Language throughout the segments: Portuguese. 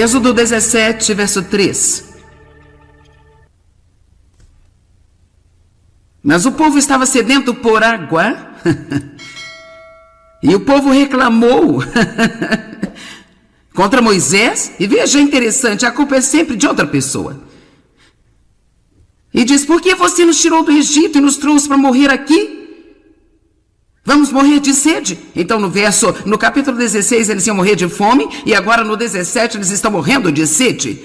Êxodo 17, verso 3. Mas o povo estava sedento por água e o povo reclamou contra Moisés. E veja, interessante, a culpa é sempre de outra pessoa. E diz: por que você nos tirou do Egito e nos trouxe para morrer aqui? Vamos morrer de sede? Então no capítulo 16 eles iam morrer de fome, e agora no 17 eles estão morrendo de sede.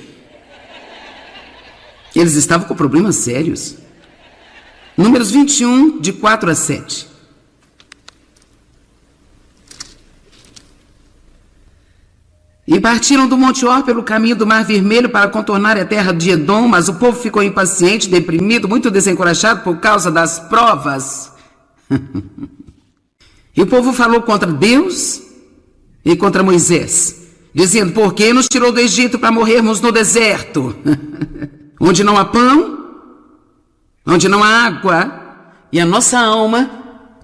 Eles estavam com problemas sérios. Números 21, de 4 a 7. E partiram do Monte Or pelo caminho do Mar Vermelho para contornar a terra de Edom, mas o povo ficou impaciente, deprimido, muito desencorajado por causa das provas. E o povo falou contra Deus e contra Moisés, dizendo: por que nos tirou do Egito para morrermos no deserto? Onde não há pão, onde não há água, e a nossa alma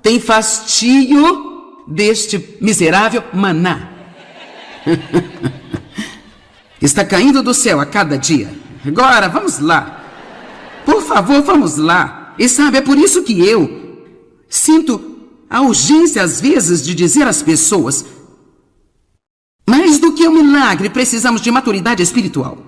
tem fastio deste miserável maná. Está caindo do céu a cada dia. Agora, vamos lá. Por favor, vamos lá. E sabe, é por isso que eu sinto a urgência, às vezes, de dizer às pessoas: mais do que um milagre, precisamos de maturidade espiritual.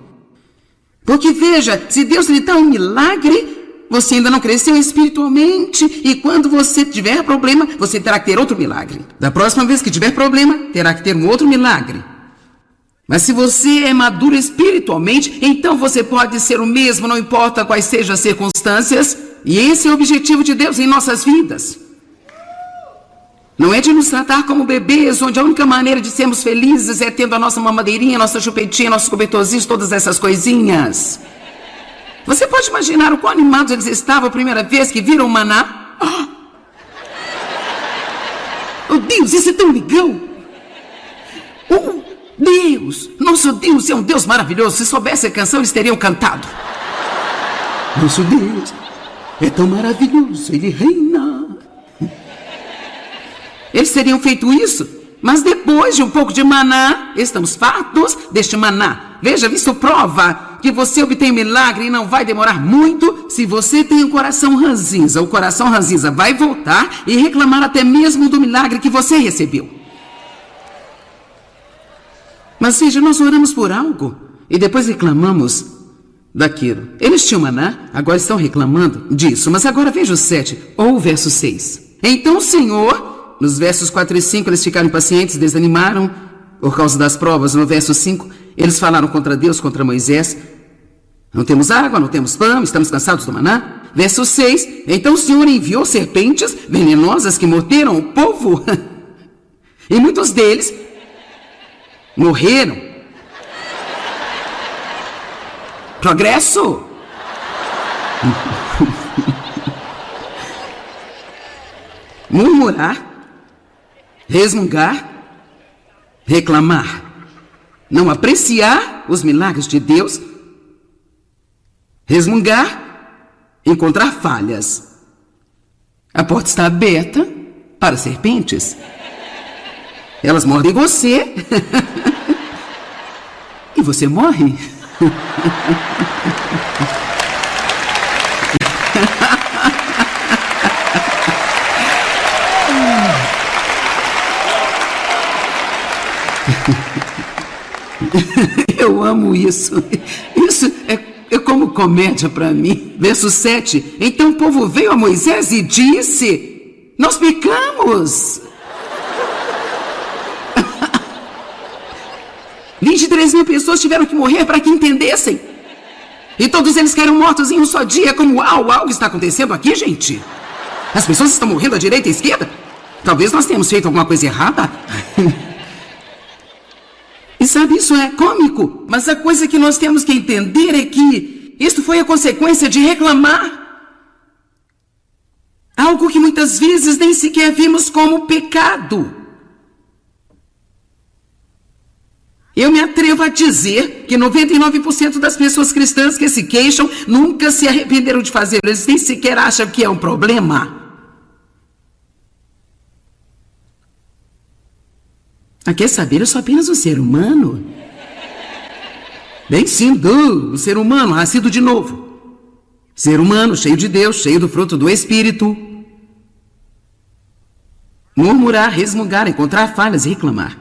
Porque veja, se Deus lhe dá um milagre, você ainda não cresceu espiritualmente, e quando você tiver problema, você terá que ter outro milagre. Da próxima vez que tiver problema, terá que ter um outro milagre. Mas se você é maduro espiritualmente, então você pode ser o mesmo, não importa quais sejam as circunstâncias. E esse é o objetivo de Deus em nossas vidas. Não é de nos tratar como bebês, onde a única maneira de sermos felizes é tendo a nossa mamadeirinha, nossa chupetinha, nossos cobertorzinhos, todas essas coisinhas. Você pode imaginar o quão animados eles estavam a primeira vez que viram o maná? Oh Deus, isso é tão legal! Oh Deus, nosso Deus é um Deus maravilhoso. Se soubesse a canção, eles teriam cantado. Nosso Deus é tão maravilhoso, Ele reina. Eles teriam feito isso, mas depois de um pouco de maná, estamos fartos deste maná. Veja, isso prova que você obtém milagre e não vai demorar muito se você tem um coração ranzinza. O coração ranzinza vai voltar e reclamar até mesmo do milagre que você recebeu. Mas veja, nós oramos por algo e depois reclamamos daquilo. Eles tinham maná, agora estão reclamando disso. Mas agora veja o 7 ou o verso 6. Então o Senhor... Nos versos 4 e 5, eles ficaram impacientes, desanimaram por causa das provas. No verso 5, eles falaram contra Deus, contra Moisés: não temos água, não temos pão, estamos cansados do maná. Verso 6, então o Senhor enviou serpentes venenosas que morderam o povo. E muitos deles morreram. Progresso. Murmurar, resmungar, reclamar, não apreciar os milagres de Deus, resmungar, encontrar falhas. A porta está aberta para serpentes. Elas mordem você e você morre. Eu amo isso. Isso é como comédia para mim. Verso 7. Então o povo veio a Moisés e disse: nós pecamos. 23.000 pessoas tiveram que morrer para que entendessem. E todos eles caíram mortos em um só dia. Como algo está acontecendo aqui, gente? As pessoas estão morrendo à direita e à esquerda. Talvez nós tenhamos feito alguma coisa errada. E sabe, isso é cômico, mas a coisa que nós temos que entender é que isto foi a consequência de reclamar. Algo que muitas vezes nem sequer vimos como pecado. Eu me atrevo a dizer que 99% das pessoas cristãs que se queixam nunca se arrependeram de fazer. Eles nem sequer acham que é um problema. Quer saber? Eu sou apenas um ser humano. Bem sim, o ser humano nascido de novo. Ser humano cheio de Deus, cheio do fruto do Espírito. Murmurar, resmungar, encontrar falhas e reclamar.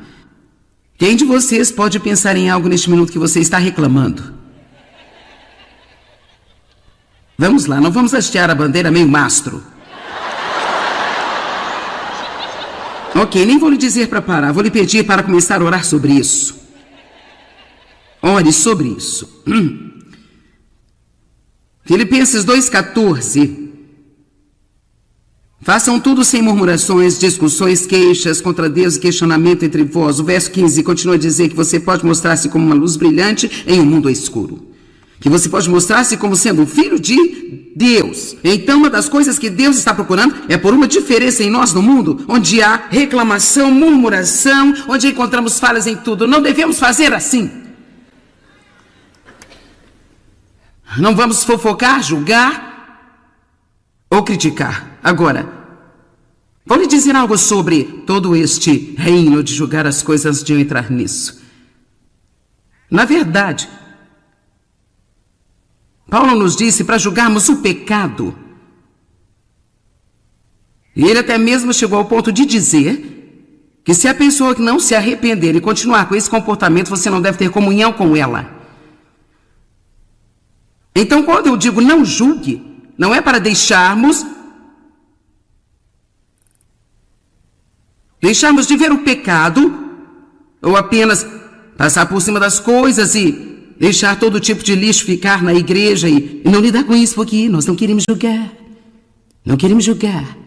Quem de vocês pode pensar em algo neste minuto que você está reclamando? Vamos lá, não vamos hastear a bandeira meio mastro. Ok, nem vou lhe dizer para parar, vou lhe pedir para começar a orar sobre isso. Ore sobre isso. Filipenses 2,14. Façam tudo sem murmurações, discussões, queixas contra Deus e questionamento entre vós. O verso 15 continua a dizer que você pode mostrar-se como uma luz brilhante em um mundo escuro. Que você pode mostrar-se como sendo um filho de Deus. Então, uma das coisas que Deus está procurando é por uma diferença em nós no mundo, onde há reclamação, murmuração, onde encontramos falhas em tudo. Não devemos fazer assim. Não vamos fofocar, julgar ou criticar. Agora, vou lhe dizer algo sobre todo este reino de julgar as coisas antes de eu entrar nisso. Na verdade, Paulo nos disse para julgarmos o pecado. E ele até mesmo chegou ao ponto de dizer que se a pessoa que não se arrepender e continuar com esse comportamento, você não deve ter comunhão com ela. Então, quando eu digo não julgue, não é para deixarmos de ver o pecado, ou apenas passar por cima das coisas e deixar todo tipo de lixo ficar na igreja e não lidar com isso, porque nós não queremos julgar. Não queremos julgar.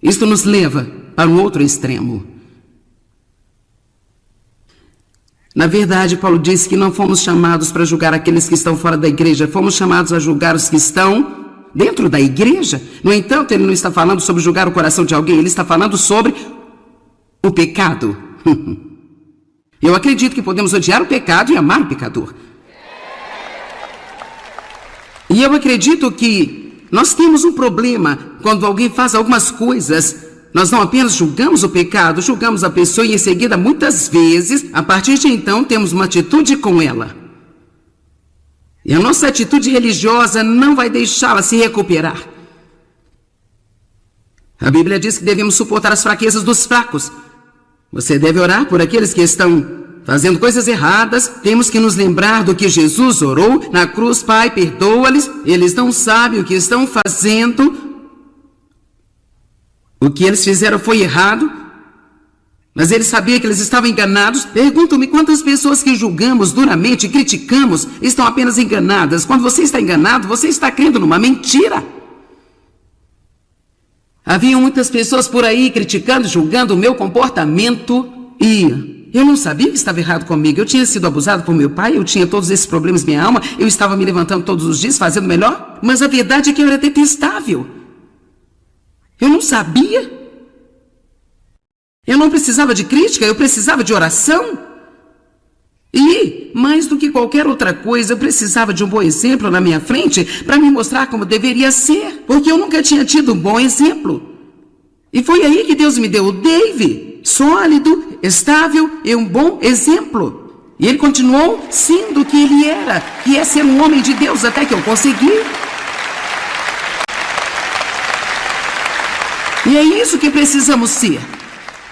Isto nos leva para um outro extremo. Na verdade, Paulo disse que não fomos chamados para julgar aqueles que estão fora da igreja, fomos chamados a julgar os que estão dentro da igreja. No entanto, ele não está falando sobre julgar o coração de alguém, ele está falando sobre o pecado. Eu acredito que podemos odiar o pecado e amar o pecador. E eu acredito que nós temos um problema quando alguém faz algumas coisas. Nós não apenas julgamos o pecado, julgamos a pessoa e em seguida, muitas vezes, a partir de então, temos uma atitude com ela. E a nossa atitude religiosa não vai deixá-la se recuperar. A Bíblia diz que devemos suportar as fraquezas dos fracos. Você deve orar por aqueles que estão fazendo coisas erradas. Temos que nos lembrar do que Jesus orou na cruz. Pai, perdoa-lhes, eles não sabem o que estão fazendo. O que eles fizeram foi errado, mas ele sabia que eles estavam enganados. Pergunto-me quantas pessoas que julgamos duramente e criticamos estão apenas enganadas. Quando você está enganado, você está crendo numa mentira. Havia muitas pessoas por aí criticando, julgando o meu comportamento e eu não sabia que estava errado comigo. Eu tinha sido abusado por meu pai, eu tinha todos esses problemas em minha alma, eu estava me levantando todos os dias, fazendo melhor, mas a verdade é que eu era detestável. Eu não sabia. Eu não precisava de crítica, eu precisava de oração. E, mais do que qualquer outra coisa, eu precisava de um bom exemplo na minha frente para me mostrar como deveria ser, porque eu nunca tinha tido um bom exemplo. E foi aí que Deus me deu o Dave, sólido, estável e um bom exemplo. E ele continuou sendo o que ele era, que é ser um homem de Deus até que eu consegui. E é isso que precisamos ser.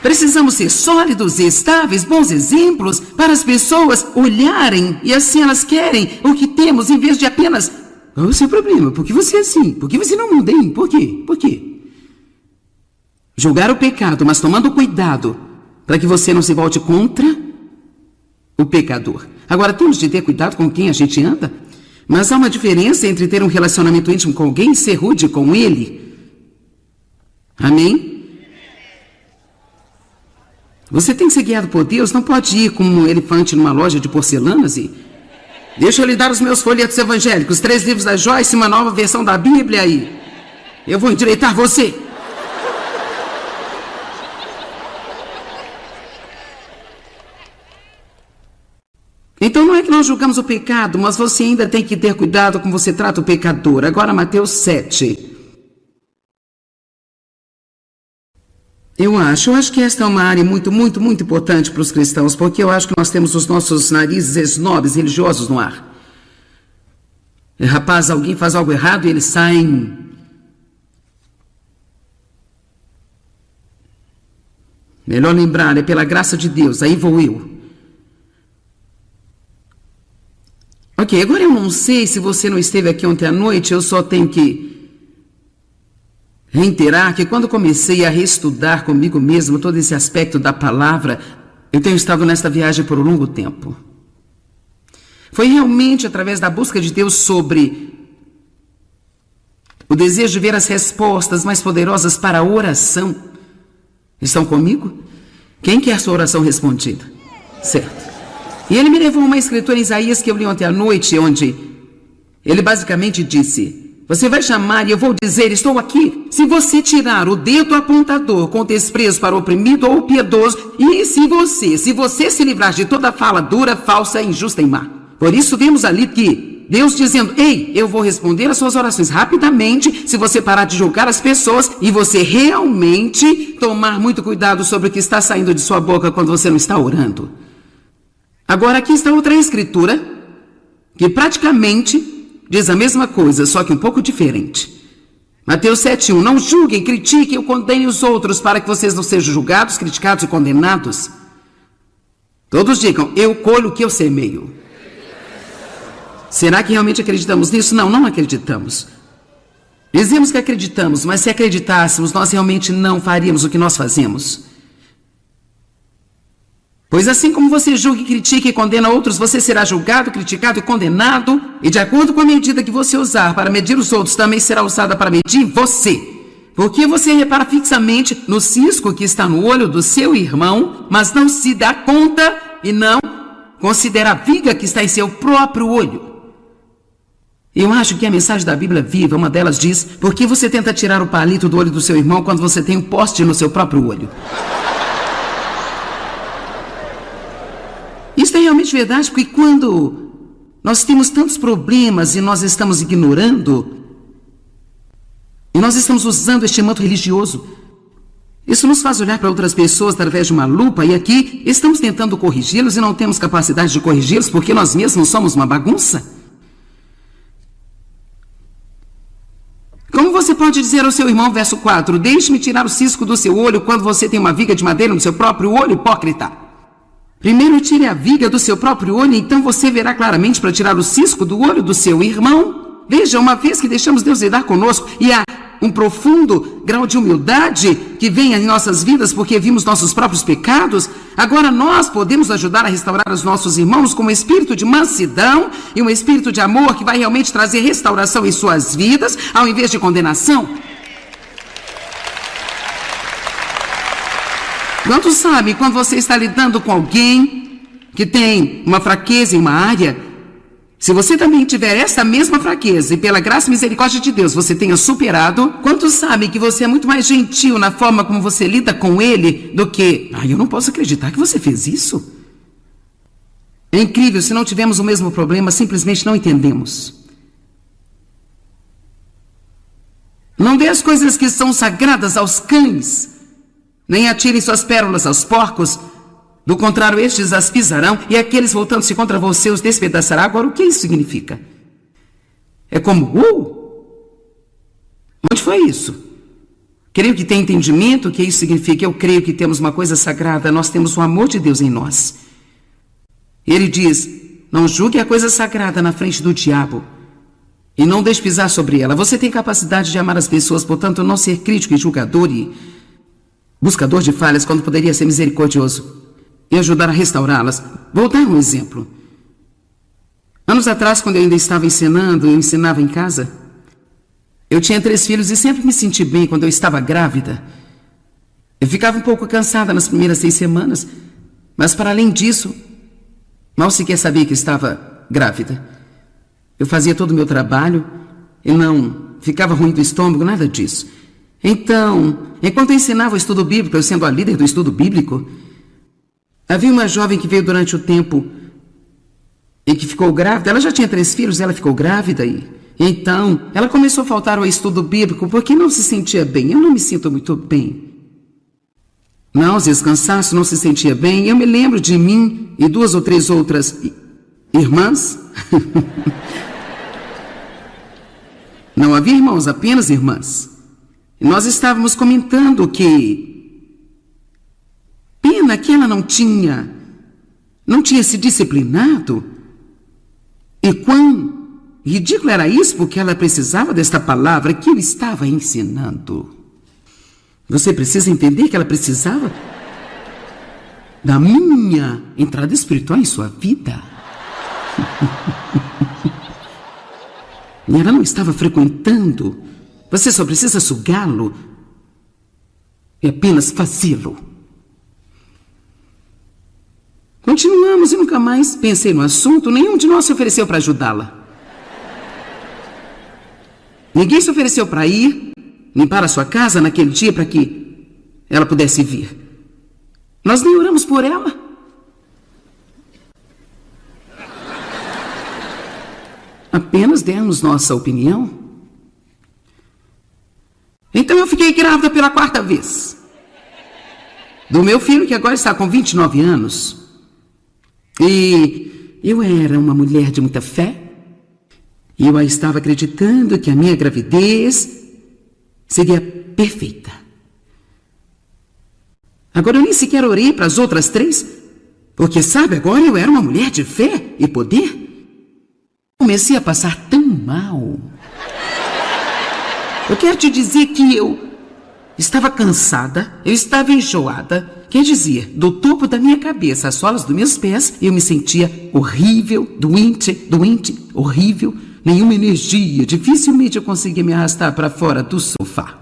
Precisamos ser sólidos e estáveis, bons exemplos para as pessoas olharem e assim elas querem o que temos em vez de apenas qual é o seu problema? Por que você é assim? Por que você não muda, hein? Por quê? Por quê? Julgar o pecado, mas tomando cuidado para que você não se volte contra o pecador. Agora, temos de ter cuidado com quem a gente anda, mas há uma diferença entre ter um relacionamento íntimo com alguém e ser rude com ele. Amém? Você tem que ser guiado por Deus, não pode ir como um elefante numa loja de porcelanas e... Deixa eu lhe dar os meus folhetos evangélicos, 3 livros da Joyce e uma nova versão da Bíblia aí. Eu vou endireitar você. Então não é que nós julgamos o pecado, mas você ainda tem que ter cuidado como você trata o pecador. Agora Mateus 7. Eu acho que esta é uma área muito, muito, muito importante para os cristãos, porque eu acho que nós temos os nossos narizes esnobres religiosos no ar. E, rapaz, alguém faz algo errado e eles saem... Melhor lembrar, é pela graça de Deus, aí vou eu. Ok, agora eu não sei se você não esteve aqui ontem à noite, eu só tenho que reiterar que quando comecei a reestudar comigo mesmo todo esse aspecto da palavra, eu tenho estado nesta viagem por um longo tempo. Foi realmente através da busca de Deus sobre o desejo de ver as respostas mais poderosas para a oração. Estão comigo? Quem quer sua oração respondida? Certo. E ele me levou a uma escritura em Isaías que eu li ontem à noite, onde ele basicamente disse: você vai chamar e eu vou dizer, estou aqui. Se você tirar o dedo apontador com desprezo para o oprimido ou o piedoso, e se você se livrar de toda fala dura, falsa, injusta e má. Por isso vemos ali que Deus dizendo: ei, eu vou responder as suas orações rapidamente, se você parar de julgar as pessoas e você realmente tomar muito cuidado sobre o que está saindo de sua boca quando você não está orando. Agora aqui está outra escritura que praticamente diz a mesma coisa, só que um pouco diferente. Mateus 7:1. Não julguem, critiquem ou condenem os outros para que vocês não sejam julgados, criticados e condenados. Todos digam: eu colho o que eu semeio. Será que realmente acreditamos nisso? Não, não acreditamos. Dizemos que acreditamos, mas se acreditássemos, nós realmente não faríamos o que nós fazemos. Pois assim como você julga, critica e condena outros, você será julgado, criticado e condenado, e de acordo com a medida que você usar para medir os outros, também será usada para medir você. Porque você repara fixamente no cisco que está no olho do seu irmão, mas não se dá conta e não considera a viga que está em seu próprio olho. Eu acho que a mensagem da Bíblia viva, uma delas diz: por que você tenta tirar o palito do olho do seu irmão quando você tem um poste no seu próprio olho? Isso é realmente verdade, porque quando nós temos tantos problemas e nós estamos ignorando, e nós estamos usando este manto religioso, isso nos faz olhar para outras pessoas através de uma lupa, e aqui estamos tentando corrigi-los e não temos capacidade de corrigi-los porque nós mesmos somos uma bagunça. Como você pode dizer ao seu irmão, verso 4, deixe-me tirar o cisco do seu olho quando você tem uma viga de madeira no seu próprio olho, hipócrita? Primeiro tire a viga do seu próprio olho, então você verá claramente para tirar o cisco do olho do seu irmão. Veja, uma vez que deixamos Deus lidar conosco e há um profundo grau de humildade que vem em nossas vidas porque vimos nossos próprios pecados, agora nós podemos ajudar a restaurar os nossos irmãos com um espírito de mansidão e um espírito de amor que vai realmente trazer restauração em suas vidas, ao invés de condenação. Quantos sabem, quando você está lidando com alguém que tem uma fraqueza em uma área, se você também tiver essa mesma fraqueza e pela graça e misericórdia de Deus você tenha superado, quantos sabem que você é muito mais gentil na forma como você lida com ele do que: eu não posso acreditar que você fez isso. É incrível, se não tivermos o mesmo problema, simplesmente não entendemos. Não dê as coisas que são sagradas aos cães, nem atirem suas pérolas aos porcos. Do contrário, estes as pisarão, e aqueles voltando-se contra você os despedaçará. Agora, o que isso significa? É como: onde foi isso? Creio que tem entendimento o que isso significa. Eu creio que temos uma coisa sagrada, nós temos o amor de Deus em nós. Ele diz: não julgue a coisa sagrada na frente do diabo, e não deixe pisar sobre ela. Você tem capacidade de amar as pessoas, portanto, não ser crítico e julgador e buscador de falhas, quando poderia ser misericordioso e ajudar a restaurá-las. Vou dar um exemplo. Anos atrás, quando eu ainda estava ensinando, eu ensinava em casa. Eu tinha 3 filhos e sempre me senti bem quando eu estava grávida. Eu ficava um pouco cansada nas primeiras 6 semanas, mas para além disso, mal sequer sabia que estava grávida. Eu fazia todo o meu trabalho e não ficava ruim do estômago, nada disso. Então, enquanto eu ensinava o estudo bíblico, eu sendo a líder do estudo bíblico, havia uma jovem que veio durante o tempo e que ficou grávida. Ela já tinha 3 filhos, ela ficou grávida e então ela começou a faltar ao estudo bíblico porque não se sentia bem. Eu não me sinto muito bem. náuseas, cansaço, não se sentia bem. Eu me lembro de mim e 2 ou 3 outras irmãs. Não havia irmãos, apenas irmãs. E nós estávamos comentando que pena que ela não tinha se disciplinado. E quão ridículo era isso, porque ela precisava desta palavra que eu estava ensinando. Você precisa entender que ela precisava da minha entrada espiritual em sua vida. E ela não estava frequentando. Você só precisa sugá-lo e apenas fazê-lo. Continuamos e nunca mais pensei no assunto. Nenhum de nós se ofereceu para ajudá-la. Ninguém se ofereceu para ir limpar a sua casa naquele dia para que ela pudesse vir. Nós nem oramos por ela. Apenas demos nossa opinião. Então eu fiquei grávida pela 4ª vez. Do meu filho, que agora está com 29 anos. E eu era uma mulher de muita fé. E eu estava acreditando que a minha gravidez seria perfeita. Agora eu nem sequer orei para as outras 3, porque, sabe, agora eu era uma mulher de fé e poder. Comecei a passar tão mal. Eu quero te dizer que eu estava cansada, eu estava enjoada. Quer dizer, do topo da minha cabeça às solas dos meus pés, eu me sentia horrível, doente, horrível. Nenhuma energia, dificilmente eu conseguia me arrastar para fora do sofá.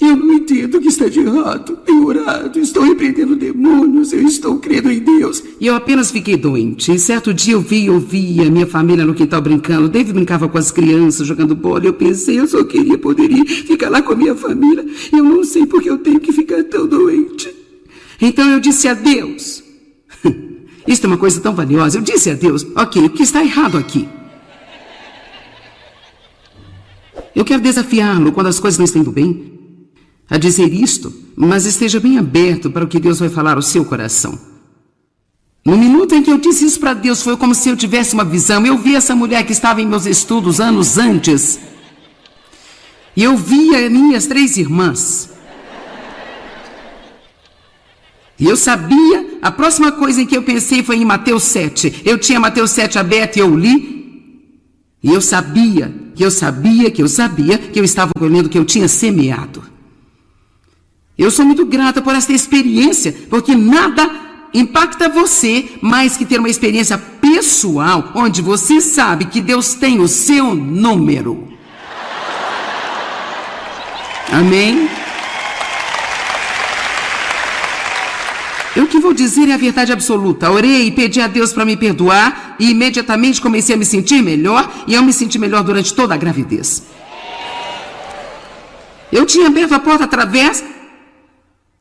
Eu não entendo o que está de errado. Tenho orado, estou repreendendo demônios, eu estou crendo em Deus. E eu apenas fiquei doente. E certo dia eu vi a minha família no quintal brincando. David brincava com as crianças, jogando bola. Eu pensei, eu só poderia ficar lá com a minha família. Eu não sei porque eu tenho que ficar tão doente. Então eu disse a Deus. Isso é uma coisa tão valiosa. Eu disse a Deus, ok, o que está errado aqui? Eu quero desafiá-lo quando as coisas não estão indo bem a dizer isto, mas esteja bem aberto para o que Deus vai falar ao seu coração. No minuto em que eu disse isso para Deus, foi como se eu tivesse uma visão. Eu vi essa mulher que estava em meus estudos anos antes. E eu via minhas 3 irmãs. E eu sabia, a próxima coisa em que eu pensei foi em Mateus 7. Eu tinha Mateus 7 aberto e eu li. E eu sabia que eu estava colhendo o que eu tinha semeado. Eu sou muito grata por esta experiência, porque nada impacta você mais que ter uma experiência pessoal, onde você sabe que Deus tem o seu número. Amém? Eu que vou dizer é a verdade absoluta. Orei e pedi a Deus para me perdoar e imediatamente comecei a me sentir melhor e eu me senti melhor durante toda a gravidez. Eu tinha aberto a porta através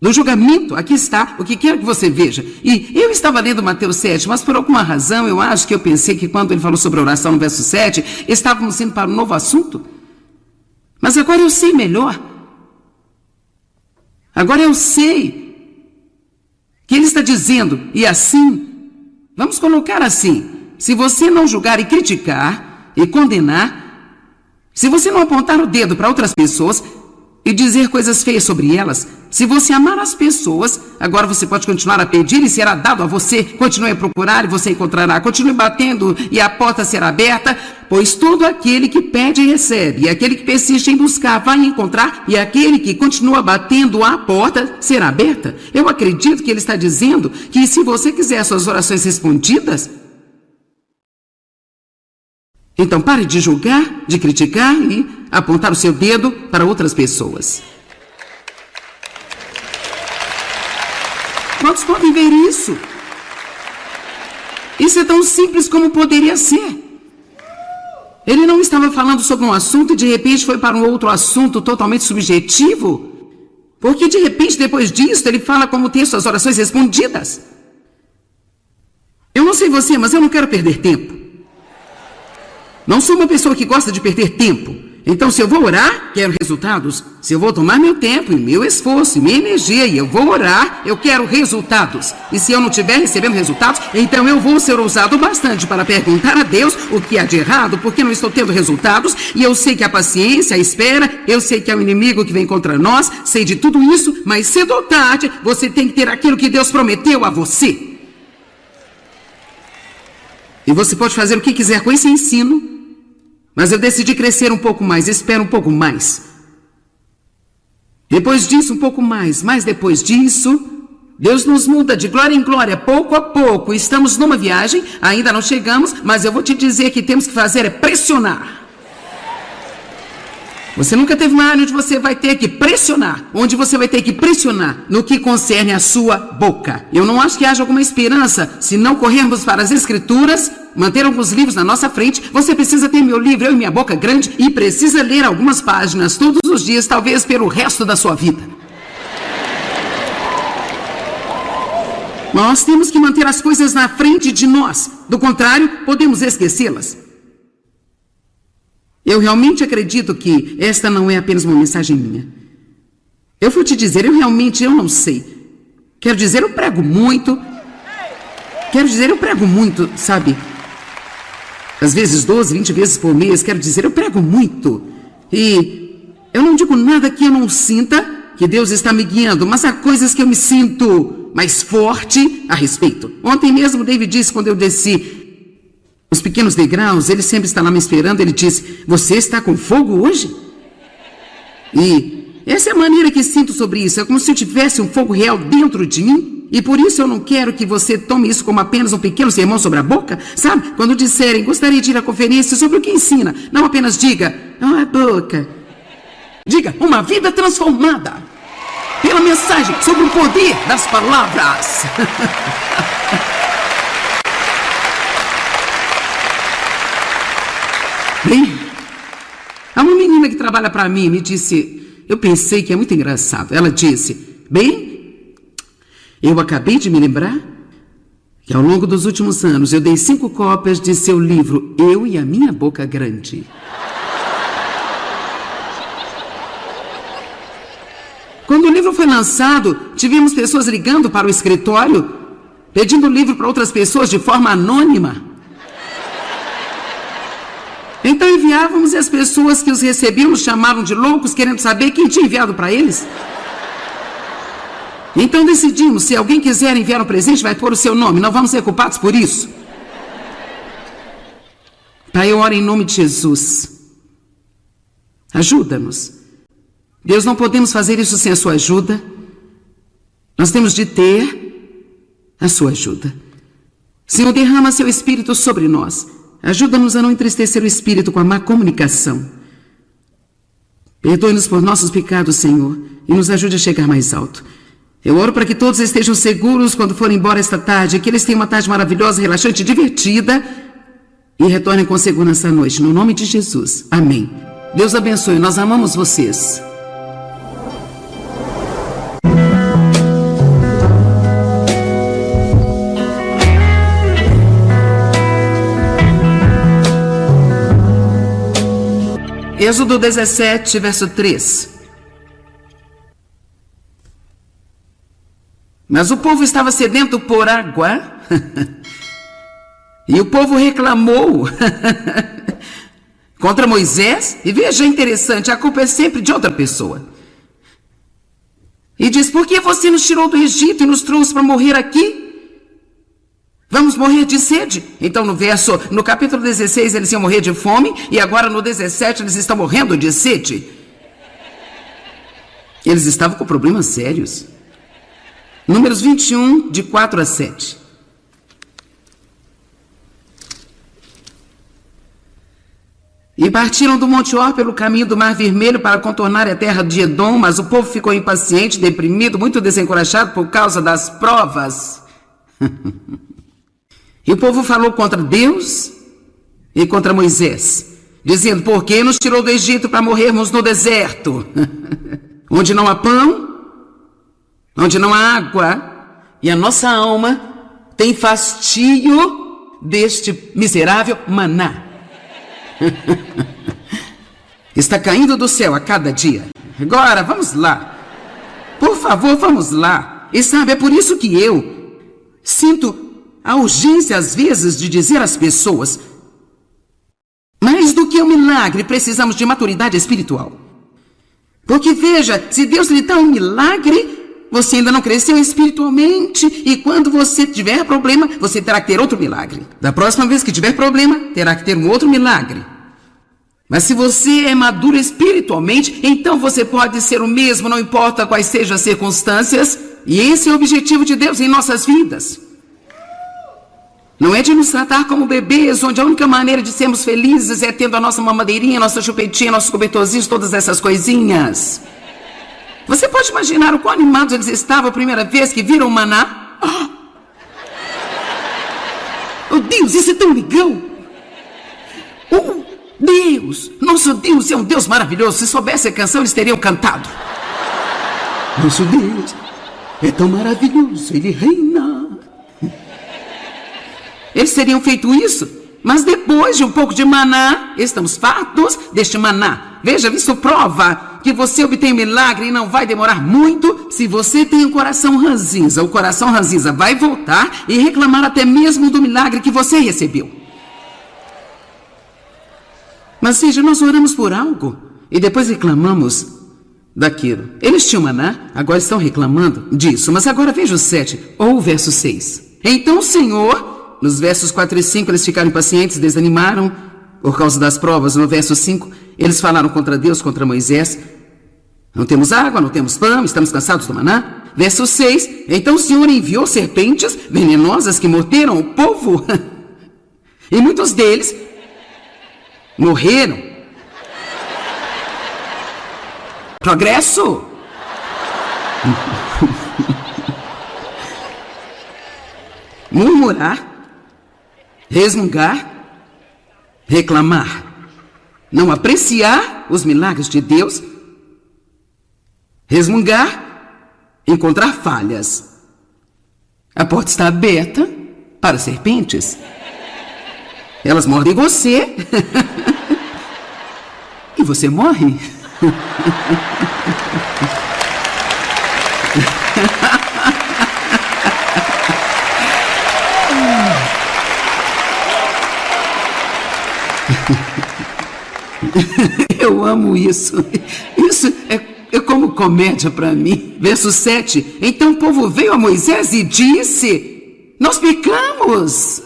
do julgamento. Aqui está, o que quero que você veja. E eu estava lendo Mateus 7, mas por alguma razão eu acho que eu pensei que quando ele falou sobre a oração no verso 7, estávamos indo para um novo assunto. Mas agora eu sei melhor. Agora eu sei que ele está dizendo, e assim, vamos colocar assim, se você não julgar e criticar e condenar, se você não apontar o dedo para outras pessoas e dizer coisas feias sobre elas, se você amar as pessoas, agora você pode continuar a pedir e será dado a você. Continue a procurar e você encontrará. Continue batendo e a porta será aberta, pois todo aquele que pede recebe, e aquele que persiste em buscar vai encontrar, e aquele que continua batendo a porta será aberta. Eu acredito que ele está dizendo que se você quiser suas orações respondidas, então pare de julgar, de criticar e apontar o seu dedo para outras pessoas. Quantos podem ver isso? Isso é tão simples como poderia ser. Ele não estava falando sobre um assunto e de repente foi para um outro assunto totalmente subjetivo. Porque de repente, depois disso, ele fala como ter suas orações respondidas. Eu não sei você, mas eu não quero perder tempo. Não sou uma pessoa que gosta de perder tempo. Então, se eu vou orar, quero resultados. Se eu vou tomar meu tempo e meu esforço e minha energia e eu vou orar, eu quero resultados. E se eu não estiver recebendo resultados, então eu vou ser ousado bastante para perguntar a Deus o que há de errado, porque não estou tendo resultados. E eu sei que a paciência, a espera, eu sei que é o inimigo que vem contra nós, sei de tudo isso, mas cedo ou tarde você tem que ter aquilo que Deus prometeu a você. E você pode fazer o que quiser com esse ensino, mas eu decidi crescer um pouco mais, espero um pouco mais. Depois disso, um pouco mais, mas depois disso, Deus nos muda de glória em glória, pouco a pouco. Estamos numa viagem, ainda não chegamos, mas eu vou te dizer que temos que fazer é pressionar. Você nunca teve uma área onde você vai ter que pressionar, no que concerne a sua boca. Eu não acho que haja alguma esperança se não corrermos para as Escrituras, manter alguns livros na nossa frente. Você precisa ter meu livro, Eu e Minha Boca Grande, e precisa ler algumas páginas todos os dias, talvez pelo resto da sua vida. Nós temos que manter as coisas na frente de nós, do contrário, podemos esquecê-las. Eu realmente acredito que esta não é apenas uma mensagem minha. Eu vou te dizer, eu não sei. Quero dizer, eu prego muito, sabe? Às vezes 12, 20 vezes por mês, quero dizer, eu prego muito. E eu não digo nada que eu não sinta que Deus está me guiando, mas há coisas que eu me sinto mais forte a respeito. Ontem mesmo David disse, quando eu desci os pequenos degraus, ele sempre está lá me esperando, ele disse, você está com fogo hoje? E essa é a maneira que sinto sobre isso, é como se eu tivesse um fogo real dentro de mim, e por isso eu não quero que você tome isso como apenas um pequeno sermão sobre a boca, sabe? Quando disserem, gostaria de ir à conferência sobre o que ensina, não apenas diga, a boca. Diga, uma vida transformada pela mensagem sobre o poder das palavras. Bem, há uma menina que trabalha para mim me disse, eu pensei que é muito engraçado. Ela disse, bem, eu acabei de me lembrar que ao longo dos últimos anos eu dei 5 cópias de seu livro Eu e a Minha Boca Grande. Quando o livro foi lançado, tivemos pessoas ligando para o escritório, pedindo o livro para outras pessoas de forma anônima. Então enviávamos e as pessoas que os recebiam nos chamaram de loucos, querendo saber quem tinha enviado para eles. Então decidimos, se alguém quiser enviar um presente, vai pôr o seu nome, não vamos ser culpados por isso. Pai, eu oro em nome de Jesus. Ajuda-nos. Deus, não podemos fazer isso sem a sua ajuda. Nós temos de ter a sua ajuda. Senhor, derrama seu Espírito sobre nós. Ajuda-nos a não entristecer o Espírito com a má comunicação. Perdoe-nos por nossos pecados, Senhor, e nos ajude a chegar mais alto. Eu oro para que todos estejam seguros quando forem embora esta tarde, que eles tenham uma tarde maravilhosa, relaxante, divertida, e retornem com segurança à noite, no nome de Jesus. Amém. Deus abençoe, nós amamos vocês. Êxodo 17, verso 3. Mas o povo estava sedento por água, e o povo reclamou contra Moisés, e veja, interessante, a culpa é sempre de outra pessoa. E diz, por que você nos tirou do Egito e nos trouxe para morrer aqui? Vamos morrer de sede? Então no capítulo 16 eles iam morrer de fome, e agora no 17 eles estão morrendo de sede. Eles estavam com problemas sérios. Números 21, de 4 a 7. E partiram do Monte Or pelo caminho do Mar Vermelho para contornar a terra de Edom, mas o povo ficou impaciente, deprimido, muito desencorajado por causa das provas. E o povo falou contra Deus e contra Moisés, dizendo, por que nos tirou do Egito para morrermos no deserto? Onde não há pão, onde não há água, e a nossa alma tem fastio deste miserável maná. está caindo do céu a cada dia. Agora, vamos lá. Por favor, vamos lá. E sabe, é por isso que eu sinto a urgência, às vezes, de dizer às pessoas: mais do que um milagre, precisamos de maturidade espiritual. Porque veja, se Deus lhe dá um milagre, você ainda não cresceu espiritualmente, e quando você tiver problema, você terá que ter outro milagre. Da próxima vez que tiver problema, terá que ter um outro milagre. Mas se você é maduro espiritualmente, então você pode ser o mesmo, não importa quais sejam as circunstâncias. E esse é o objetivo de Deus em nossas vidas. Não é de nos tratar como bebês, onde a única maneira de sermos felizes é tendo a nossa mamadeirinha, nossa chupetinha, nossos cobertorzinhos, todas essas coisinhas. Você pode imaginar o quão animados eles estavam a primeira vez que viram o maná? Oh Deus, isso é tão legal! Oh Deus, nosso Deus é um Deus maravilhoso. Se soubesse a canção, eles teriam cantado. Nosso Deus é tão maravilhoso, Ele reina. Eles teriam feito isso, mas depois de um pouco de maná, estamos fartos deste maná. Veja, isso prova que você obtém milagre e não vai demorar muito se você tem um coração ranzinza. O coração ranzinza vai voltar e reclamar até mesmo do milagre que você recebeu. Mas veja, nós oramos por algo e depois reclamamos daquilo. Eles tinham maná, agora estão reclamando disso. Mas agora veja o 7 ou o verso 6. Então o Senhor, nos versos 4 e 5, eles ficaram impacientes, desanimaram por causa das provas. No verso 5, eles falaram contra Deus, contra Moisés: não temos água, não temos pão, estamos cansados do maná. Verso 6, então o Senhor enviou serpentes venenosas que morderam o povo. E muitos deles morreram. Progresso. Murmurar, resmungar, reclamar, não apreciar os milagres de Deus, resmungar, encontrar falhas. A porta está aberta para serpentes. Elas mordem você. E você morre. Eu amo isso. Isso é como comédia para mim. Verso 7. Então o povo veio a Moisés e disse: nós pecamos.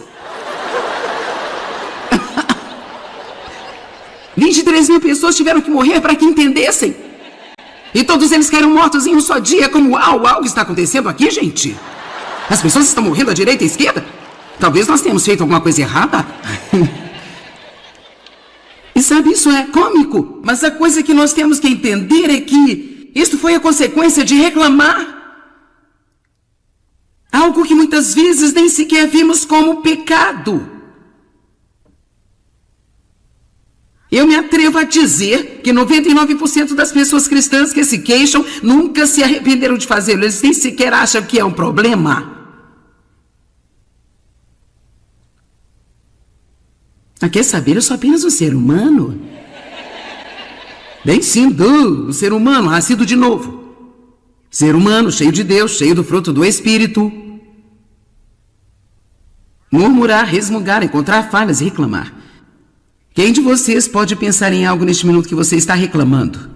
23.000 pessoas tiveram que morrer para que entendessem. E todos eles caíram mortos em um só dia. Como algo está acontecendo aqui, gente? As pessoas estão morrendo à direita e à esquerda? Talvez nós tenhamos feito alguma coisa errada. E sabe, isso é cômico. Mas a coisa que nós temos que entender é que isto foi a consequência de reclamar. Algo que muitas vezes nem sequer vimos como pecado. Eu me atrevo a dizer que 99% das pessoas cristãs que se queixam nunca se arrependeram de fazê-lo. Eles nem sequer acham que é um problema. Quer saber? Eu sou apenas um ser humano. Bem sim, o ser humano, nascido de novo. Ser humano, cheio de Deus, cheio do fruto do Espírito. Murmurar, resmungar, encontrar falhas e reclamar. Quem de vocês pode pensar em algo neste minuto que você está reclamando?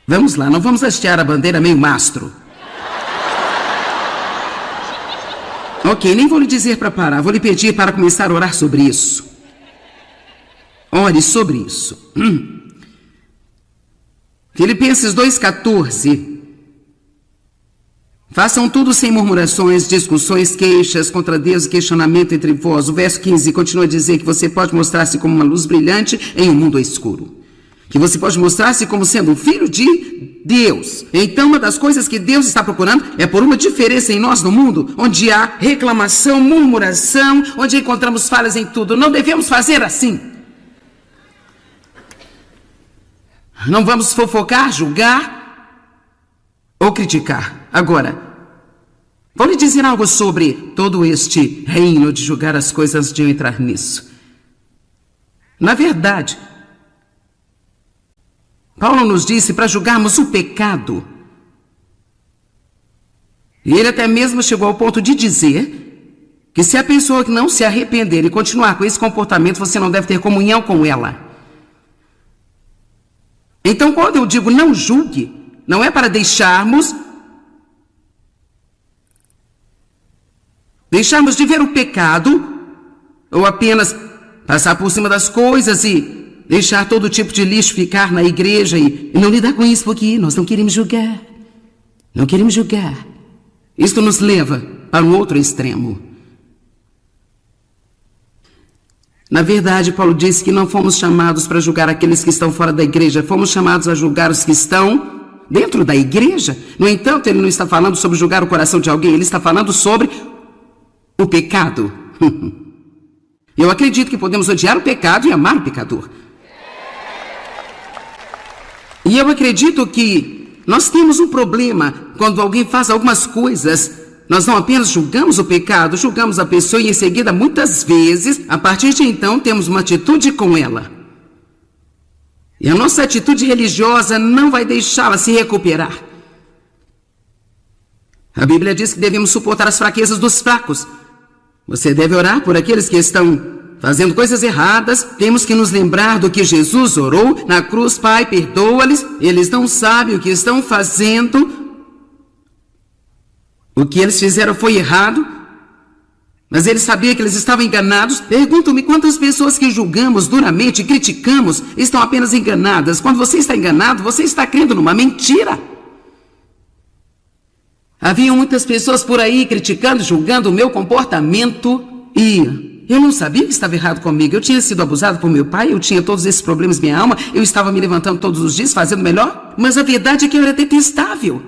Vamos lá, não vamos hastear a bandeira meio mastro. Ok, nem vou lhe dizer para parar, vou lhe pedir para começar a orar sobre isso. Ore sobre isso. Filipenses 2,14. Façam tudo sem murmurações, discussões, queixas contra Deus e questionamento entre vós. O verso 15 continua a dizer que você pode mostrar-se como uma luz brilhante em um mundo escuro. Que você pode mostrar-se como sendo um filho de Deus. Então, uma das coisas que Deus está procurando é por uma diferença em nós no mundo, onde há reclamação, murmuração, onde encontramos falhas em tudo. Não devemos fazer assim. Não vamos fofocar, julgar ou criticar. Agora, vou lhe dizer algo sobre todo este reino de julgar as coisas antes de eu entrar nisso. Na verdade, Paulo nos disse para julgarmos o pecado. E ele até mesmo chegou ao ponto de dizer que se a pessoa que não se arrepender e continuar com esse comportamento, você não deve ter comunhão com ela. Então, quando eu digo não julgue, não é para deixarmos de ver o pecado ou apenas passar por cima das coisas e deixar todo tipo de lixo ficar na igreja e não lidar com isso, porque nós não queremos julgar. Não queremos julgar. Isto nos leva para um outro extremo. Na verdade, Paulo disse que não fomos chamados para julgar aqueles que estão fora da igreja, fomos chamados a julgar os que estão dentro da igreja. No entanto, ele não está falando sobre julgar o coração de alguém, ele está falando sobre o pecado. Eu acredito que podemos odiar o pecado e amar o pecador. E eu acredito que nós temos um problema quando alguém faz algumas coisas. Nós não apenas julgamos o pecado, julgamos a pessoa e em seguida, muitas vezes, a partir de então, temos uma atitude com ela. E a nossa atitude religiosa não vai deixá-la se recuperar. A Bíblia diz que devemos suportar as fraquezas dos fracos. Você deve orar por aqueles que estão fazendo coisas erradas. Temos que nos lembrar do que Jesus orou na cruz. Pai, perdoa-lhes, eles não sabem o que estão fazendo. O que eles fizeram foi errado, mas ele sabia que eles estavam enganados. Pergunto-me quantas pessoas que julgamos duramente e criticamos estão apenas enganadas. Quando você está enganado, você está crendo numa mentira. Havia muitas pessoas por aí criticando, julgando o meu comportamento e eu não sabia que estava errado comigo. Eu tinha sido abusado por meu pai, eu tinha todos esses problemas em minha alma, eu estava me levantando todos os dias, fazendo melhor, mas a verdade é que eu era detestável.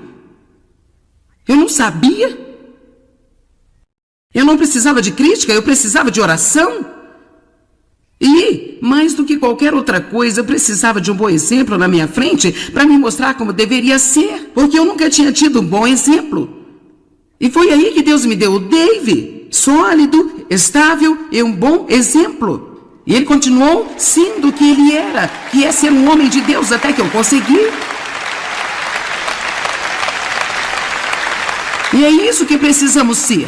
Eu não sabia. Eu não precisava de crítica, eu precisava de oração. E, mais do que qualquer outra coisa, eu precisava de um bom exemplo na minha frente para me mostrar como deveria ser, porque eu nunca tinha tido um bom exemplo. E foi aí que Deus me deu o Dave, sólido, estável e um bom exemplo. E ele continuou sendo o que ele era, que é ser um homem de Deus até que eu consegui. E é isso que precisamos ser.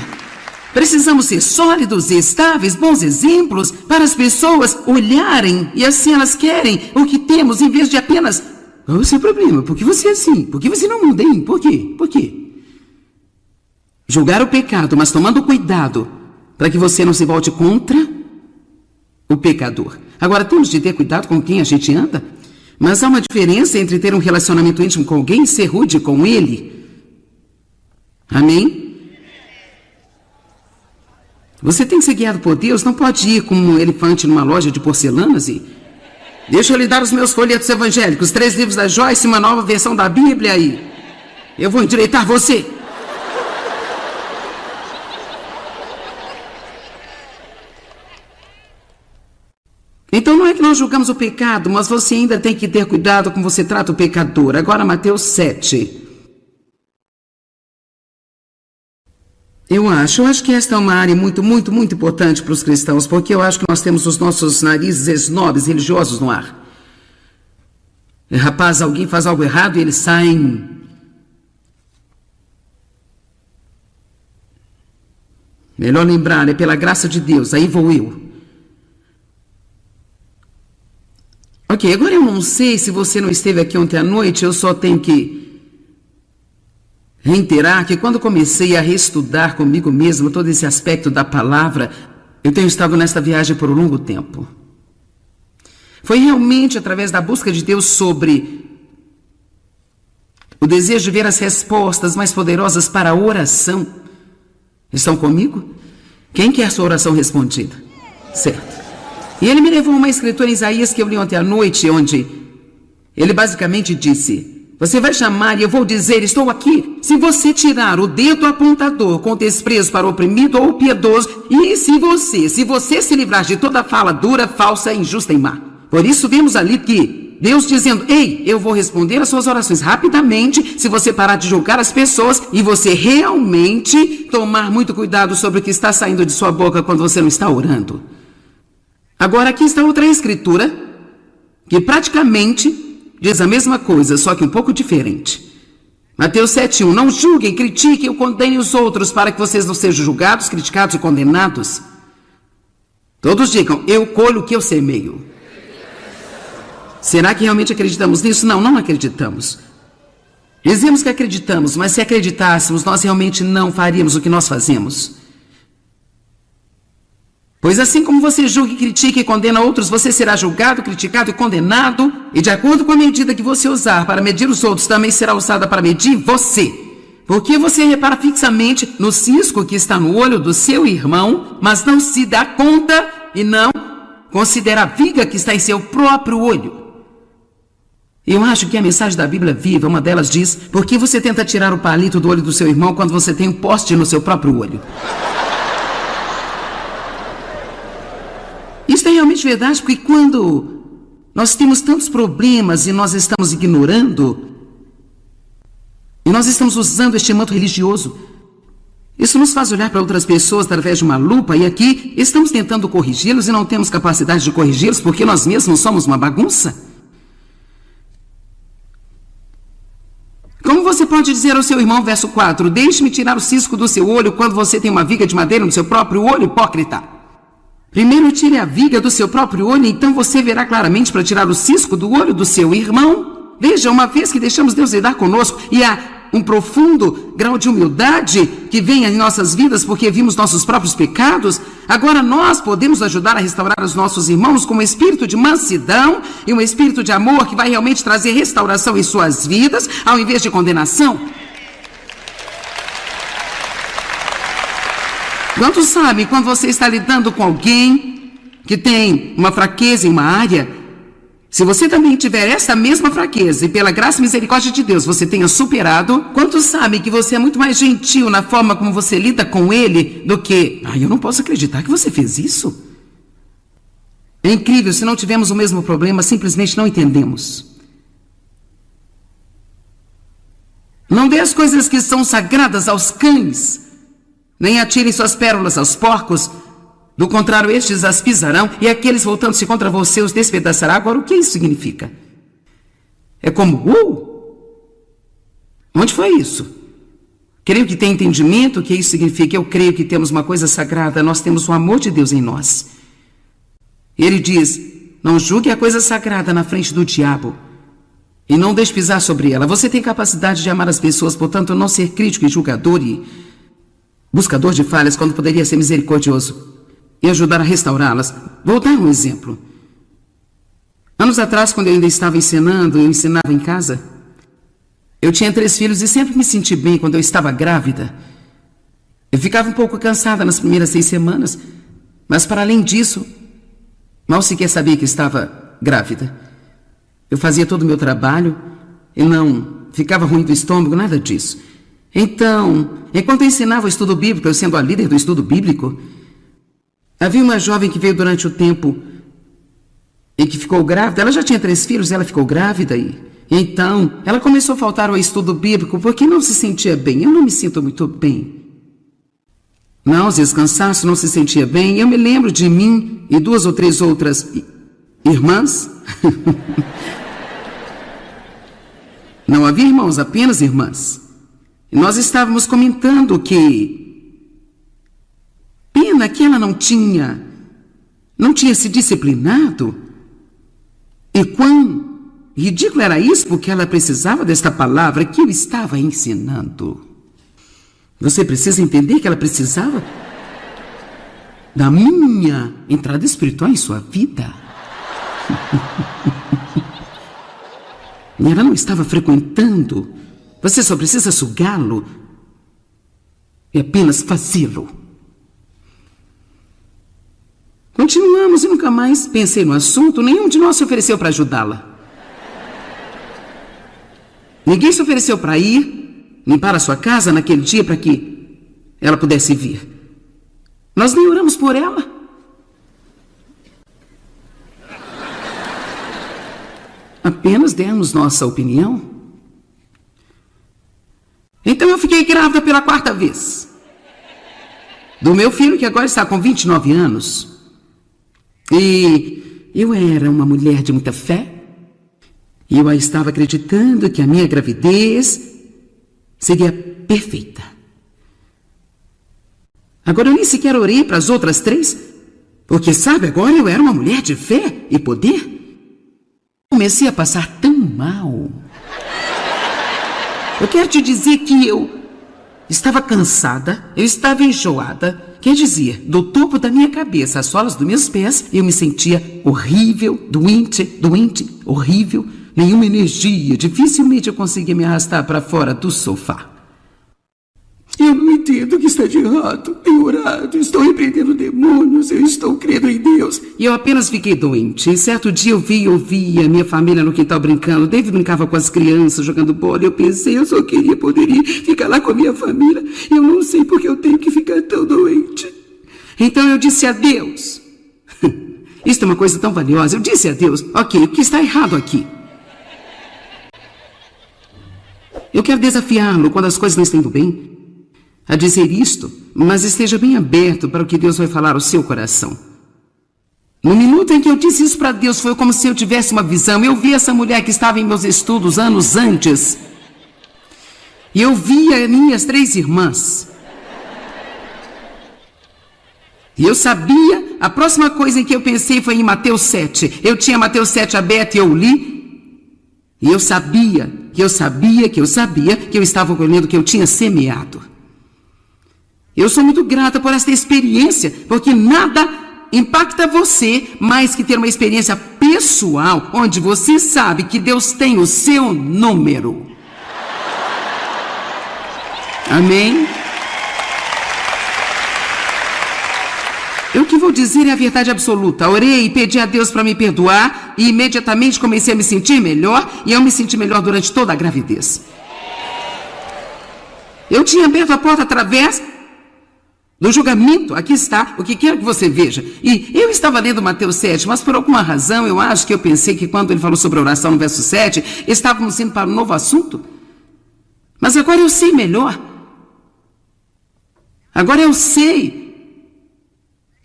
Precisamos ser sólidos e estáveis, bons exemplos para as pessoas olharem e assim elas querem o que temos em vez de apenas qual é o seu problema? Por que você é assim? Por que você não muda, hein? Por quê? Por quê? Julgar o pecado, mas tomando cuidado para que você não se volte contra o pecador. Agora, temos de ter cuidado com quem a gente anda, mas há uma diferença entre ter um relacionamento íntimo com alguém e ser rude com ele. Amém? Você tem que ser guiado por Deus, não pode ir como um elefante numa loja de porcelanas e... Deixa eu lhe dar os meus folhetos evangélicos, 3 livros da Joyce e uma nova versão da Bíblia aí. Eu vou endireitar você. Então não é que nós julgamos o pecado, mas você ainda tem que ter cuidado como você trata o pecador. Agora Mateus 7. Eu acho que esta é uma área muito importante para os cristãos, porque eu acho que nós temos os nossos narizes esnobres religiosos no ar. Rapaz, alguém faz algo errado e eles saem... Melhor lembrar, é pela graça de Deus, aí vou eu. Ok, agora eu não sei se você não esteve aqui ontem à noite, eu só tenho que reiterar que quando comecei a reestudar comigo mesmo todo esse aspecto da palavra, eu tenho estado nesta viagem por um longo tempo. Foi realmente através da busca de Deus sobre o desejo de ver as respostas mais poderosas para a oração. Estão comigo? Quem quer sua oração respondida? Certo. E ele me levou a uma escritura em Isaías que eu li ontem à noite, onde ele basicamente disse... Você vai chamar e eu vou dizer, estou aqui. Se você tirar o dedo apontador com desprezo para o oprimido ou o piedoso, e se você se livrar de toda fala dura, falsa, injusta e má. Por isso vemos ali que Deus dizendo, ei, eu vou responder as suas orações rapidamente, se você parar de julgar as pessoas e você realmente tomar muito cuidado sobre o que está saindo de sua boca quando você não está orando. Agora aqui está outra escritura que praticamente diz a mesma coisa, só que um pouco diferente. Mateus 7:1. Não julguem, critiquem ou condenem os outros para que vocês não sejam julgados, criticados e condenados. Todos digam, eu colho o que eu semeio. Será que realmente acreditamos nisso? Não, não acreditamos. Dizemos que acreditamos, mas se acreditássemos, nós realmente não faríamos o que nós fazemos. Pois assim como você julga, critica e condena outros, você será julgado, criticado e condenado, e de acordo com a medida que você usar para medir os outros, também será usada para medir você. Porque você repara fixamente no cisco que está no olho do seu irmão, mas não se dá conta e não considera a viga que está em seu próprio olho. Eu acho que a mensagem da Bíblia viva, uma delas diz, por que você tenta tirar o palito do olho do seu irmão quando você tem um poste no seu próprio olho? Isso é realmente verdade, porque quando nós temos tantos problemas e nós estamos ignorando, e nós estamos usando este manto religioso, isso nos faz olhar para outras pessoas através de uma lupa, e aqui estamos tentando corrigi-los e não temos capacidade de corrigi-los porque nós mesmos somos uma bagunça. Como você pode dizer ao seu irmão, verso 4, deixe-me tirar o cisco do seu olho quando você tem uma viga de madeira no seu próprio olho, hipócrita? Primeiro tire a viga do seu próprio olho, então você verá claramente para tirar o cisco do olho do seu irmão. Veja, uma vez que deixamos Deus lidar conosco e há um profundo grau de humildade que vem em nossas vidas porque vimos nossos próprios pecados, agora nós podemos ajudar a restaurar os nossos irmãos com um espírito de mansidão e um espírito de amor que vai realmente trazer restauração em suas vidas, ao invés de condenação. Quantos sabem, quando você está lidando com alguém que tem uma fraqueza em uma área, se você também tiver essa mesma fraqueza e pela graça e misericórdia de Deus você tenha superado, quantos sabem que você é muito mais gentil na forma como você lida com ele do que, eu não posso acreditar que você fez isso? É incrível, se não tivermos o mesmo problema, simplesmente não entendemos. Não dê as coisas que são sagradas aos cães, nem atirem suas pérolas aos porcos. Do contrário, estes as pisarão e aqueles voltando-se contra você os despedaçará. Agora, o que isso significa? É como, onde foi isso? Creio que tem entendimento o que isso significa. Eu creio que temos uma coisa sagrada, nós temos o amor de Deus em nós. Ele diz, não julgue a coisa sagrada na frente do diabo e não deixe pisar sobre ela. Você tem capacidade de amar as pessoas, portanto, não ser crítico e julgador e buscador de falhas quando poderia ser misericordioso e ajudar a restaurá-las. Vou dar um exemplo. Anos atrás, quando eu ainda estava ensinando, eu ensinava em casa. Eu tinha 3 filhos e sempre me senti bem quando eu estava grávida. Eu ficava um pouco cansada nas primeiras 6 semanas, mas para além disso, mal sequer sabia que estava grávida. Eu fazia todo o meu trabalho e não ficava ruim do estômago, nada disso. Então, enquanto eu ensinava o estudo bíblico, eu sendo a líder do estudo bíblico, havia uma jovem que veio durante o tempo e que ficou grávida. Ela já tinha 3 filhos, ela ficou grávida e então ela começou a faltar ao estudo bíblico porque não se sentia bem. Eu não me sinto muito bem. Náuseas, cansaço, não se sentia bem. Eu me lembro de mim e 2 ou 3 outras irmãs. Não havia irmãos, apenas irmãs. E nós estávamos comentando que pena que ela não tinha se disciplinado. E quão ridículo era isso, porque ela precisava desta palavra que eu estava ensinando. Você precisa entender que ela precisava da minha entrada espiritual em sua vida. E ela não estava frequentando. Você só precisa sugá-lo e apenas fazê-lo. Continuamos e nunca mais pensei no assunto. Nenhum de nós se ofereceu para ajudá-la. Ninguém se ofereceu para ir limpar a sua casa naquele dia para que ela pudesse vir. Nós nem oramos por ela. Apenas demos nossa opinião. Então eu fiquei grávida pela 4ª vez. Do meu filho, que agora está com 29 anos. E eu era uma mulher de muita fé. E eu estava acreditando que a minha gravidez seria perfeita. Agora eu nem sequer orei para as outras 3, porque, sabe, agora eu era uma mulher de fé e poder. Comecei a passar tão mal. Eu quero te dizer que eu estava cansada, eu estava enjoada. Quer dizer, do topo da minha cabeça às solas dos meus pés, eu me sentia horrível, doente, horrível. Nenhuma energia, dificilmente eu conseguia me arrastar para fora do sofá. Eu não entendo o que está de errado. Tenho orado, estou repreendendo demônios, eu estou crendo em Deus. E eu apenas fiquei doente. E certo dia eu via minha família no quintal brincando. David brincava com as crianças, jogando bola. Eu pensei, eu só poderia ficar lá com a minha família. Eu não sei porque eu tenho que ficar tão doente. Então eu disse a Deus. Isso é uma coisa tão valiosa. Eu disse a Deus, ok, o que está errado aqui? Eu quero desafiá-lo quando as coisas não estão indo bem a dizer isto, mas esteja bem aberto para o que Deus vai falar ao seu coração. No minuto em que eu disse isso para Deus, foi como se eu tivesse uma visão. Eu vi essa mulher que estava em meus estudos anos antes. E eu via minhas 3 irmãs. E eu sabia, a próxima coisa em que eu pensei foi em Mateus 7. Eu tinha Mateus 7 aberto e eu li. E eu sabia que eu estava colhendo o que eu tinha semeado. Eu sou muito grata por esta experiência, porque nada impacta você mais que ter uma experiência pessoal, onde você sabe que Deus tem o seu número. Amém? O que vou dizer é a verdade absoluta. Orei e pedi a Deus para me perdoar e imediatamente comecei a me sentir melhor e eu me senti melhor durante toda a gravidez. Eu tinha aberto a porta através do julgamento. Aqui está, o que quero que você veja. E eu estava lendo Mateus 7, mas por alguma razão eu acho que eu pensei que quando ele falou sobre a oração no verso 7, estávamos indo para um novo assunto. Mas agora eu sei melhor. Agora eu sei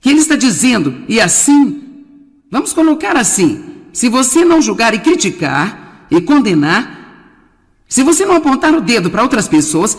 que ele está dizendo, e assim, vamos colocar assim, se você não julgar e criticar e condenar, se você não apontar o dedo para outras pessoas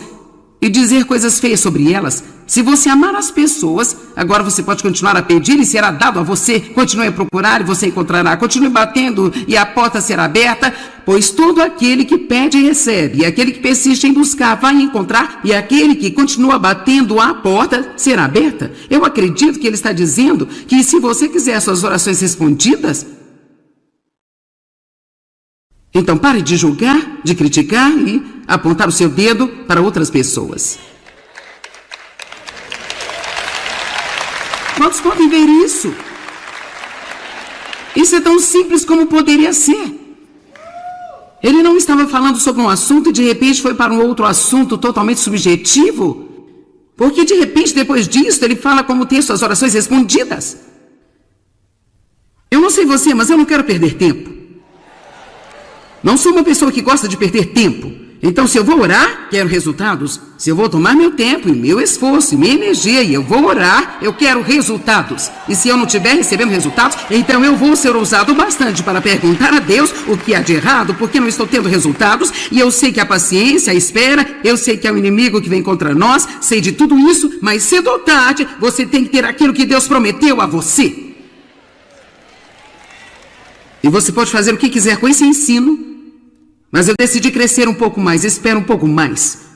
e dizer coisas feias sobre elas, se você amar as pessoas, agora você pode continuar a pedir e será dado a você. Continue a procurar e você encontrará. Continue batendo e a porta será aberta, pois todo aquele que pede recebe, e aquele que persiste em buscar vai encontrar, e aquele que continua batendo a porta será aberta. Eu acredito que ele está dizendo que se você quiser suas orações respondidas, então pare de julgar, de criticar e apontar o seu dedo para outras pessoas. Quantos podem ver isso? Isso é tão simples como poderia ser. Ele não estava falando sobre um assunto e de repente foi para um outro assunto totalmente subjetivo. Porque de repente, depois disso, ele fala como ter suas orações respondidas. Eu não sei você, mas eu não quero perder tempo. Não sou uma pessoa que gosta de perder tempo. Então, se eu vou orar, quero resultados. Se eu vou tomar meu tempo e meu esforço e minha energia e eu vou orar, eu quero resultados. E se eu não estiver recebendo resultados, então eu vou ser ousado bastante para perguntar a Deus o que há de errado, porque não estou tendo resultados. E eu sei que a paciência, a espera, eu sei que é o inimigo que vem contra nós, sei de tudo isso, mas cedo ou tarde, você tem que ter aquilo que Deus prometeu a você. E você pode fazer o que quiser com esse ensino, mas eu decidi crescer um pouco mais, espero um pouco mais.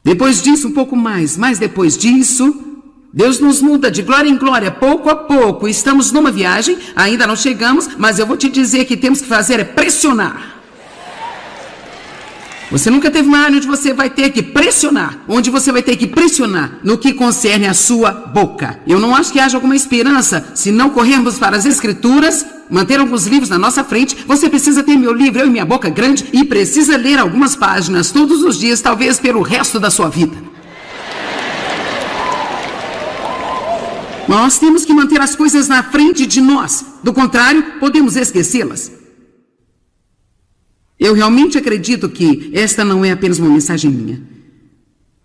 Depois disso, um pouco mais, mas depois disso, Deus nos muda de glória em glória, pouco a pouco. Estamos numa viagem, ainda não chegamos, mas eu vou te dizer que temos que fazer é pressionar. Você nunca teve uma área onde você vai ter que pressionar, no que concerne a sua boca. Eu não acho que haja alguma esperança se não corrermos para as Escrituras, manter alguns livros na nossa frente. Você precisa ter meu livro, Eu e Minha Boca Grande, e precisa ler algumas páginas todos os dias, talvez pelo resto da sua vida. Nós temos que manter as coisas na frente de nós, do contrário, podemos esquecê-las. Eu realmente acredito que esta não é apenas uma mensagem minha.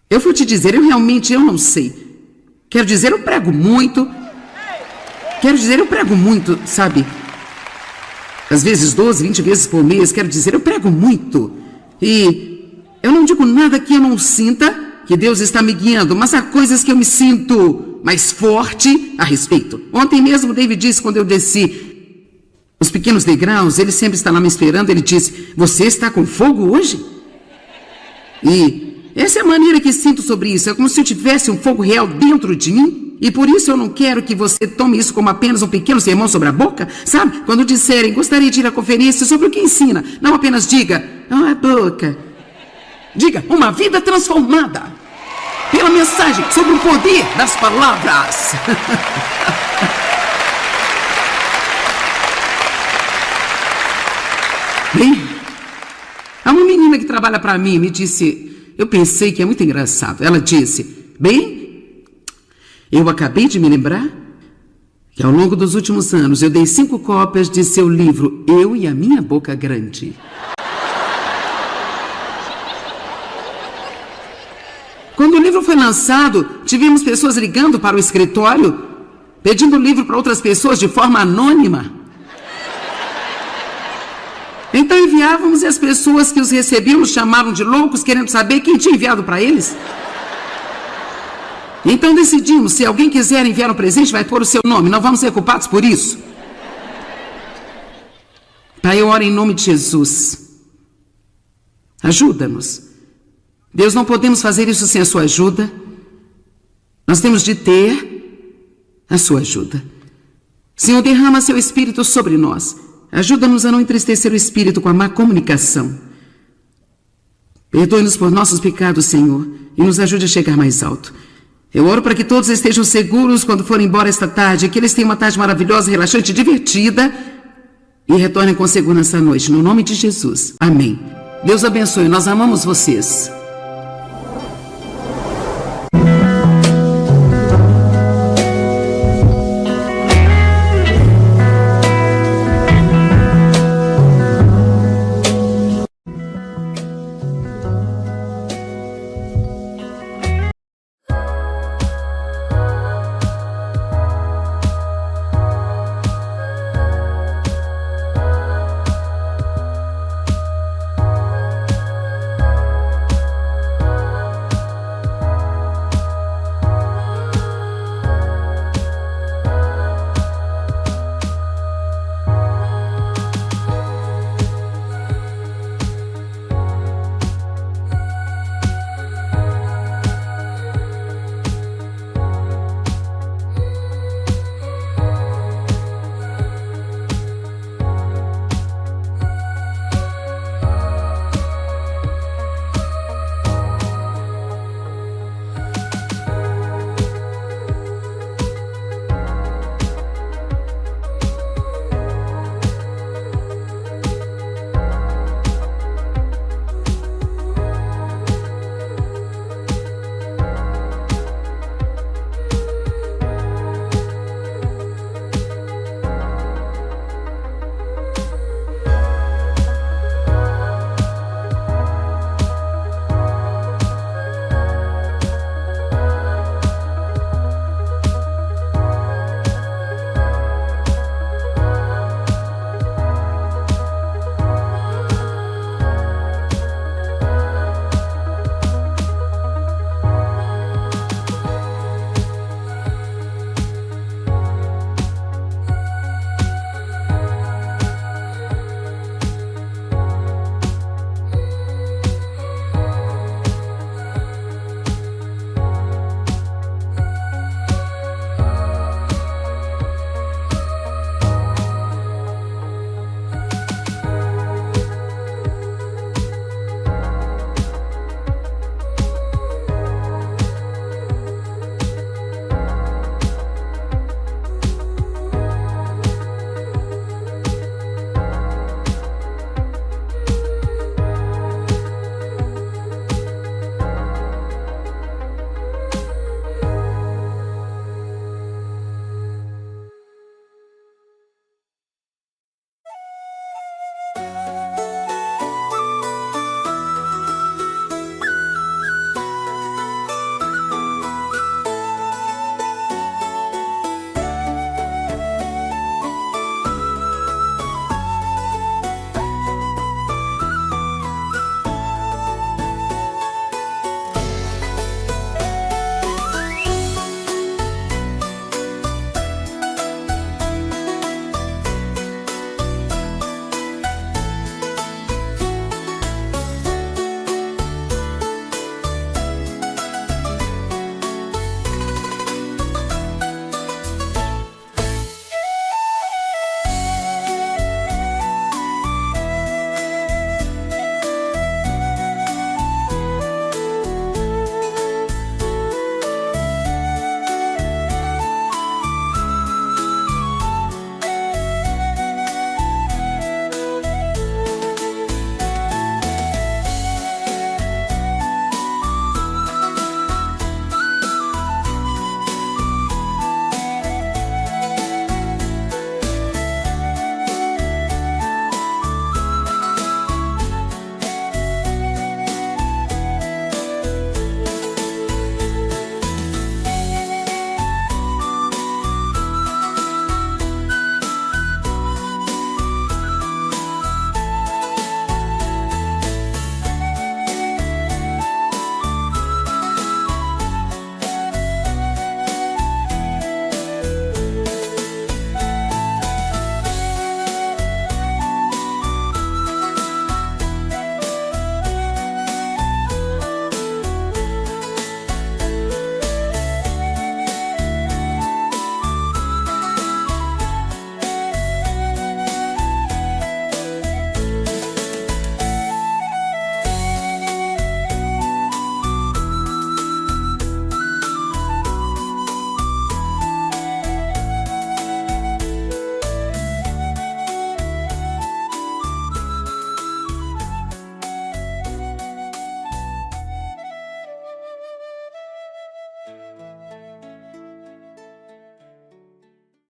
Eu vou te dizer, eu não sei. Quero dizer, eu prego muito. Quero dizer, eu prego muito, sabe? Às vezes 12, 20 vezes por mês, quero dizer, eu prego muito. E eu não digo nada que eu não sinta que Deus está me guiando, mas há coisas que eu me sinto mais forte a respeito. Ontem mesmo David disse, quando eu desci os pequenos degraus, ele sempre está lá me esperando, ele disse, você está com fogo hoje? E essa é a maneira que sinto sobre isso, é como se eu tivesse um fogo real dentro de mim. E por isso eu não quero que você tome isso como apenas um pequeno sermão sobre a boca, sabe? Quando disserem, gostaria de ir à conferência sobre o que ensina, não apenas diga, a boca. Diga, uma vida transformada pela mensagem sobre o poder das palavras. Bem, há uma menina que trabalha para mim me disse, eu pensei que é muito engraçado. Ela disse, bem, eu acabei de me lembrar que ao longo dos últimos anos eu dei 5 cópias de seu livro Eu e a Minha Boca Grande. Quando o livro foi lançado, tivemos pessoas ligando para o escritório, pedindo o livro para outras pessoas de forma anônima. Então enviávamos e as pessoas que os recebiam nos chamaram de loucos, querendo saber quem tinha enviado para eles. Então decidimos, se alguém quiser enviar um presente, vai pôr o seu nome, não vamos ser culpados por isso. Pai, eu oro em nome de Jesus. Ajuda-nos. Deus, não podemos fazer isso sem a sua ajuda. Nós temos de ter a sua ajuda. Senhor, derrama seu Espírito sobre nós. Ajuda-nos a não entristecer o Espírito com a má comunicação. Perdoe-nos por nossos pecados, Senhor, e nos ajude a chegar mais alto. Eu oro para que todos estejam seguros quando forem embora esta tarde, que eles tenham uma tarde maravilhosa, relaxante, divertida e retornem com segurança à noite. No nome de Jesus. Amém. Deus abençoe. Nós amamos vocês.